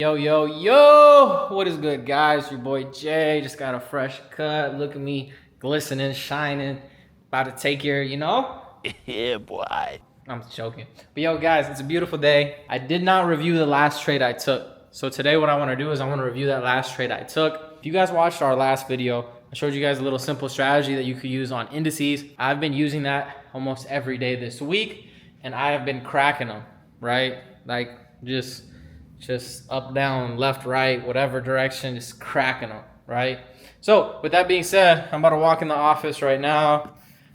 Yo, what is good, guys? Your boy Jay just got a fresh cut. Look at me glistening, shining, about to take your, Yeah, boy. I'm joking. But yo, guys, it's a beautiful day. I did not review the last trade I took. So today what I want to do is I want to review that last trade I took. If you guys watched our last video, I showed you guys a little simple strategy that you could use on indices. I've been using that almost every day this week, and I have been cracking them, right? Like just up, down, left, right, whatever direction, just cracking them, right? So with that being said, I'm about to walk in the office right now.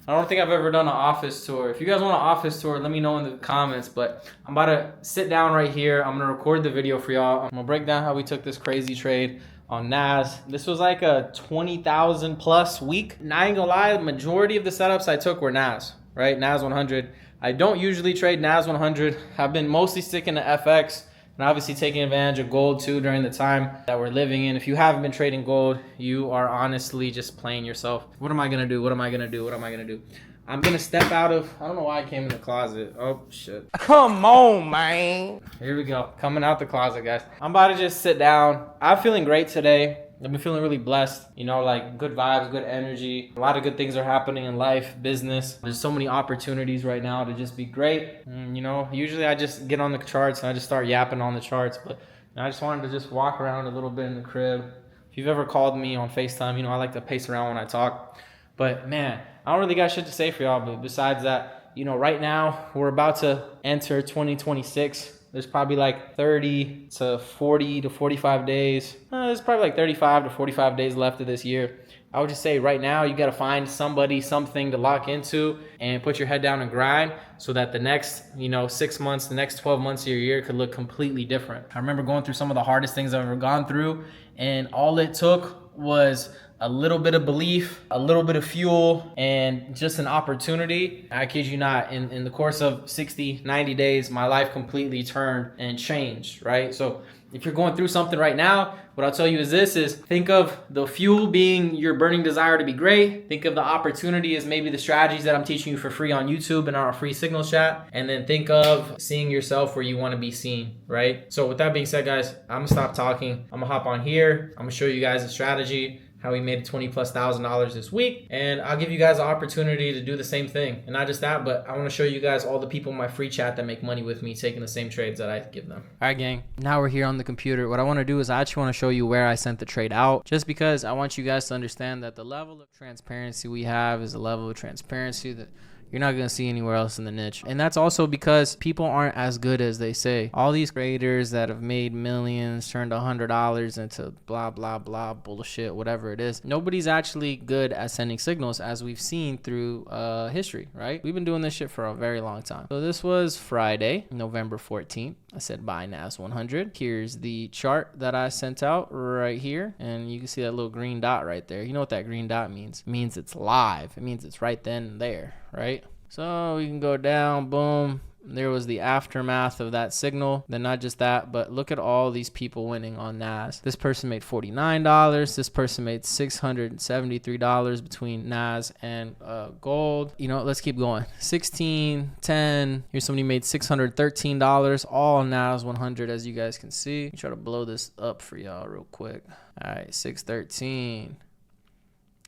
I don't think I've ever done an office tour. If you guys want an office tour, let me know in the comments, but I'm about to sit down right here. I'm gonna record the video for y'all. I'm gonna break down how we took this crazy trade on Nas. This was like a 20,000 plus week. And I ain't gonna lie, the majority of the setups I took were Nas, right? Nas 100. I don't usually trade Nas 100. I've been mostly sticking to FX. And obviously taking advantage of gold too during the time that we're living in. If you haven't been trading gold, you are honestly just playing yourself. What am I gonna do? What am I gonna do? What am I gonna do? I'm gonna step out of, I don't know why I came in the closet. Oh shit. Come on, man. Here we go. Coming out the closet, guys. I'm about to just sit down. I'm feeling great today. I've been feeling really blessed, like good vibes, good energy. A lot of good things are happening in life, business. There's so many opportunities right now to just be great. And, usually I just get on the charts and I just start yapping on the charts, but I just wanted to just walk around a little bit in the crib. If you've ever called me on FaceTime, I like to pace around when I talk. But man, I don't really got shit to say for y'all, but besides that, right now we're about to enter 2026. There's probably like 30 to 40 to 45 days. There's probably like 35 to 45 days left of this year. I would just say right now you got to find somebody, something to lock into and put your head down and grind so that the next, 6 months, the next 12 months of your year could look completely different. I remember going through some of the hardest things I've ever gone through, and all it took was a little bit of belief, a little bit of fuel, and just an opportunity. I kid you not, in the course of 60, 90 days, my life completely turned and changed, right? So if you're going through something right now, what I'll tell you is think of the fuel being your burning desire to be great. Think of the opportunity as maybe the strategies that I'm teaching you for free on YouTube and our free signals chat. And then think of seeing yourself where you want to be seen, right? So with that being said, guys, I'm gonna stop talking. I'm gonna hop on here. I'm gonna show you guys a strategy, how we made $20,000+ this week. And I'll give you guys an opportunity to do the same thing. And not just that, but I want to show you guys all the people in my free chat that make money with me taking the same trades that I give them. All right, gang. Now we're here on the computer. What I want to do is I actually want to show you where I sent the trade out, just because I want you guys to understand that the level of transparency we have is a level of transparency that you're not going to see anywhere else in the niche. And that's also because people aren't as good as they say. All these creators that have made millions, turned $100 into blah, blah, blah, bullshit, whatever it is. Nobody's actually good at sending signals, as we've seen through history, right? We've been doing this shit for a very long time. So this was Friday, November 14th. I said buy Nas100. Here's the chart that I sent out right here. And you can see that little green dot right there. You know what that green dot means? It means it's live. It means it's right then and there, right? So we can go down, boom. There was the aftermath of that signal. Then not just that, but look at all these people winning on Nas. This person made $49. This person made $673 between Nas and gold. Let's keep going. 16, 10. Here's somebody made $613, all on Nas 100, as you guys can see. Let me try to blow this up for y'all real quick. All right, 613.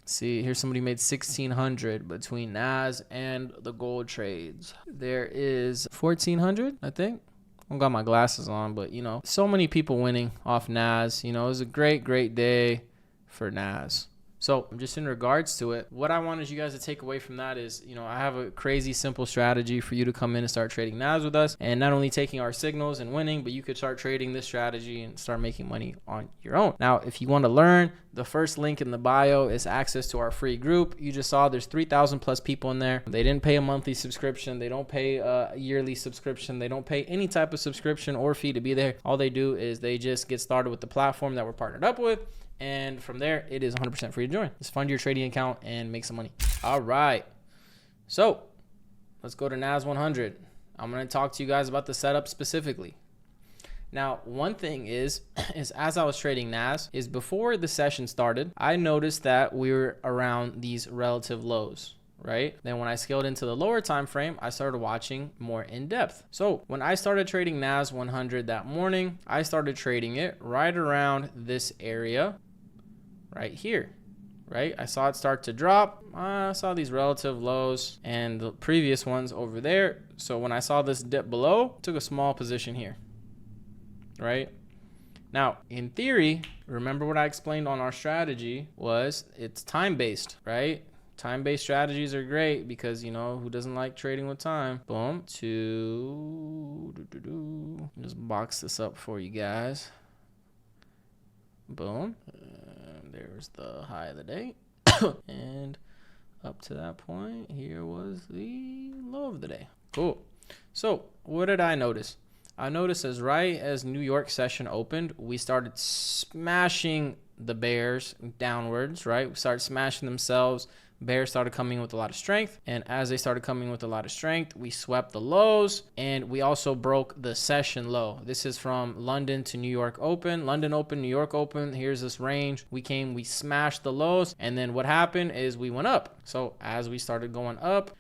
See, here's somebody made $1,600 between Nas and the gold trades. There is $1,400, I think. I don't got my glasses on, but so many people winning off Nas. It was a great day for Nas. So just in regards to it, what I wanted you guys to take away from that is, I have a crazy simple strategy for you to come in and start trading Nas with us, and not only taking our signals and winning, but you could start trading this strategy and start making money on your own. Now, if you want to learn, the first link in the bio is access to our free group. You just saw there's 3,000+ people in there. They didn't pay a monthly subscription. They don't pay a yearly subscription. They don't pay any type of subscription or fee to be there. All they do is they just get started with the platform that we're partnered up with. And from there, it is 100% free to join. Just fund your trading account and make some money. All right. So let's go to Nas 100. I'm going to talk to you guys about the setup specifically. Now, one thing is as I was trading Nas, is before the session started, I noticed that we were around these relative lows. right? Then when I scaled into the lower time frame, I started watching more in depth. So when I started trading Nas100 that morning, I started trading it right around this area right here, right? I saw it start to drop. I saw these relative lows and the previous ones over there. So when I saw this dip below, took a small position here, right? Now, in theory, remember what I explained on our strategy was it's time-based, right? Time-based strategies are great because, you know, who doesn't like trading with time? Boom. Just box this up for you guys. Boom. There's the high of the day. And up to that point, here was the low of the day. Cool. So what did I notice? I noticed right as New York session opened, we started smashing the bears downwards, right? We started smashing themselves. Bears started coming with a lot of strength. And as they started coming with a lot of strength, we swept the lows and we also broke the session low. This is from London to New York Open. London Open, New York Open. Here's this range. We smashed the lows. And then what happened is we went up. So as we started going up,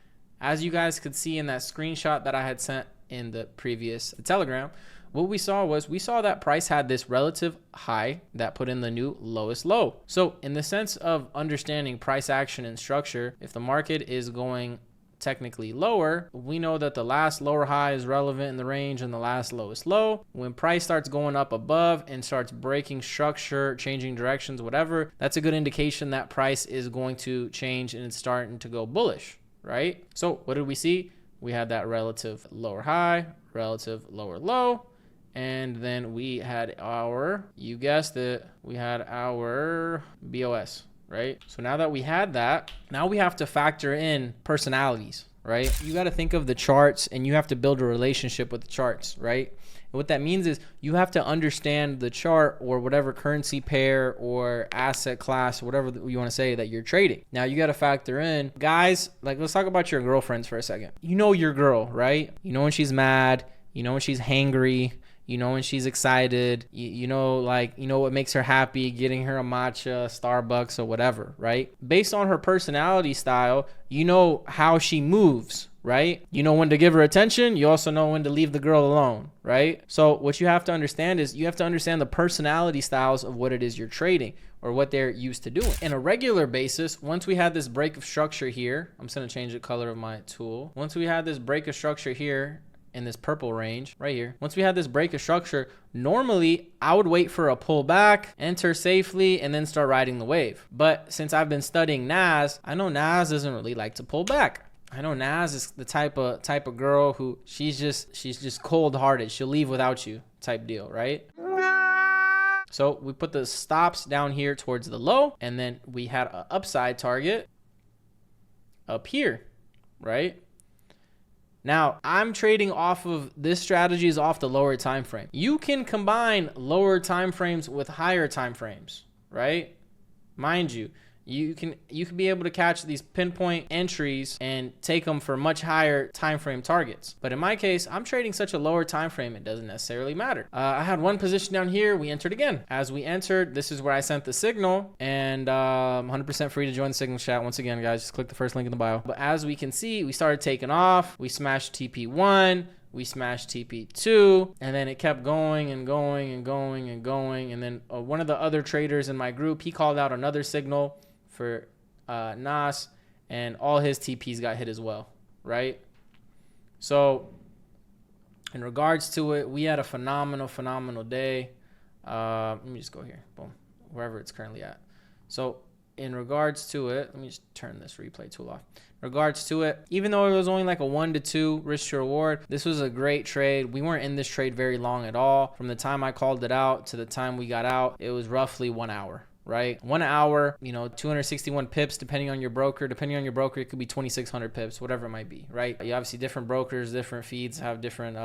as you guys could see in that screenshot that I had sent in the previous Telegram, what we saw that price had this relative high that put in the new lowest low. So in the sense of understanding price action and structure, if the market is going technically lower, we know that the last lower high is relevant in the range and the last lowest low. When price starts going up above and starts breaking structure, changing directions, whatever, that's a good indication that price is going to change and it's starting to go bullish, right? So what did we see? We had that relative lower high, relative lower low. And then we had our, you guessed it, we had our BOS, right? So now that we had that, now we have to factor in personalities, right? You got to think of the charts and you have to build a relationship with the charts, right? And what that means is you have to understand the chart or whatever currency pair or asset class, whatever you want to say that you're trading. Now you got to factor in, guys, like let's talk about your girlfriends for a second. You know your girl, right? You know when she's mad, you know when she's hangry, you know when she's excited, you know what makes her happy, getting her a matcha, Starbucks or whatever, right? Based on her personality style, you know how she moves, right? You know when to give her attention. You also know when to leave the girl alone, right? So what you have to understand is you have to understand the personality styles of what it is you're trading or what they're used to doing. In a regular basis, once we had this break of structure here, I'm just gonna change the color of my tool. Once we had this break of structure here, in this purple range right here, once we had this break of structure, normally I would wait for a pullback, enter safely, and then start riding the wave. But since I've been studying Nas, I know Nas doesn't really like to pull back. I know Nas is the type of girl who she's just cold-hearted. She'll leave without you type deal, right? So we put the stops down here towards the low, and then we had an upside target up here, right? Now, I'm trading off of this strategy is off the lower time frame. You can combine lower time frames with higher time frames, right? Mind you, you can be able to catch these pinpoint entries and take them for much higher time frame targets. But in my case, I'm trading such a lower time frame, it doesn't necessarily matter. I had one position down here, we entered again. As we entered, this is where I sent the signal, and 100% free to join the signal chat. Once again, guys, just click the first link in the bio. But as we can see, we started taking off. We smashed TP1. We smashed TP2, and then it kept going and going and going and going. And then one of the other traders in my group, he called out another signal for Nas, and all his TPs got hit as well, right? So in regards to it, we had a phenomenal day. Let me just go here, boom, wherever it's currently at. So in regards to it, let me just turn this replay tool off. In regards to it, even though it was only like a 1 to 2 risk to reward, this was a great trade. We weren't in this trade very long at all. From the time I called it out to the time we got out, it was roughly 1 hour. Right? 1 hour, 261 pips, depending on your broker. Depending on your broker, it could be 2,600 pips, whatever it might be, right? You obviously different brokers, different feeds have different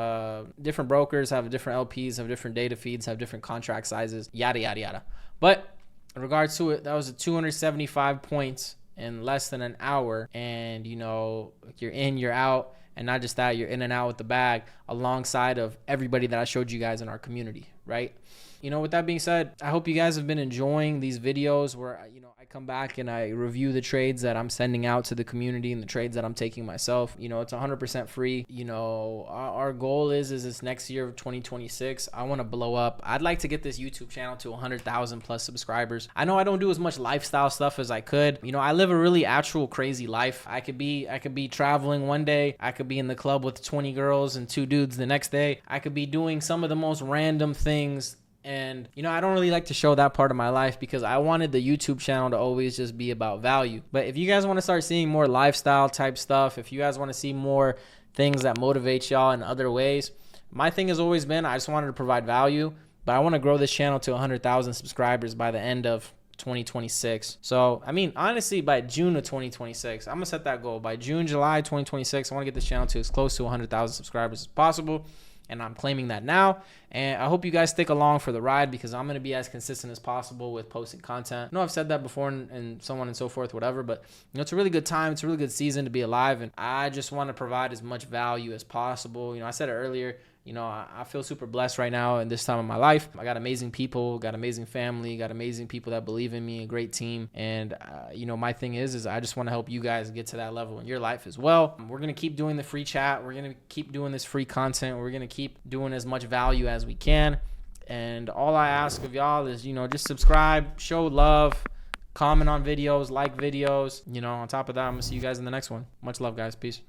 brokers, have different LPs, have different data feeds, have different contract sizes, yada, yada, yada. But in regards to it, that was a 275 points in less than an hour. And, you're in, you're out. And not just that, you're in and out with the bag alongside of everybody that I showed you guys in our community, right? with that being said, I hope you guys have been enjoying these videos where, I come back and I review the trades that I'm sending out to the community and the trades that I'm taking myself. It's 100% free. Our goal is this next year of 2026, I want to blow up. I'd like to get this YouTube channel to 100,000 plus subscribers. I know I don't do as much lifestyle stuff as I could. I live a really actual crazy life. I could be traveling one day. I could be in the club with 20 girls and 2 dudes the next day. I could be doing some of the most random things. And, I don't really like to show that part of my life because I wanted the YouTube channel to always just be about value. But if you guys want to start seeing more lifestyle type stuff, if you guys want to see more things that motivate y'all in other ways, my thing has always been, I just wanted to provide value, but I want to grow this channel to 100,000 subscribers by the end of 2026. So, honestly, by June of 2026, I'm going to set that goal. By June, July 2026, I want to get this channel to as close to 100,000 subscribers as possible. And I'm claiming that now. And I hope you guys stick along for the ride because I'm going to be as consistent as possible with posting content. I know I've said that before and so on and so forth, whatever, but it's a really good time. It's a really good season to be alive. And I just want to provide as much value as possible. I said it earlier, I feel super blessed right now in this time of my life. I got amazing people, got amazing family, got amazing people that believe in me, a great team. And, my thing is I just want to help you guys get to that level in your life as well. We're going to keep doing the free chat. We're going to keep doing this free content. We're going to keep doing as much value as we can. And all I ask of y'all is, just subscribe, show love, comment on videos, like videos. On top of that, I'm going to see you guys in the next one. Much love, guys. Peace.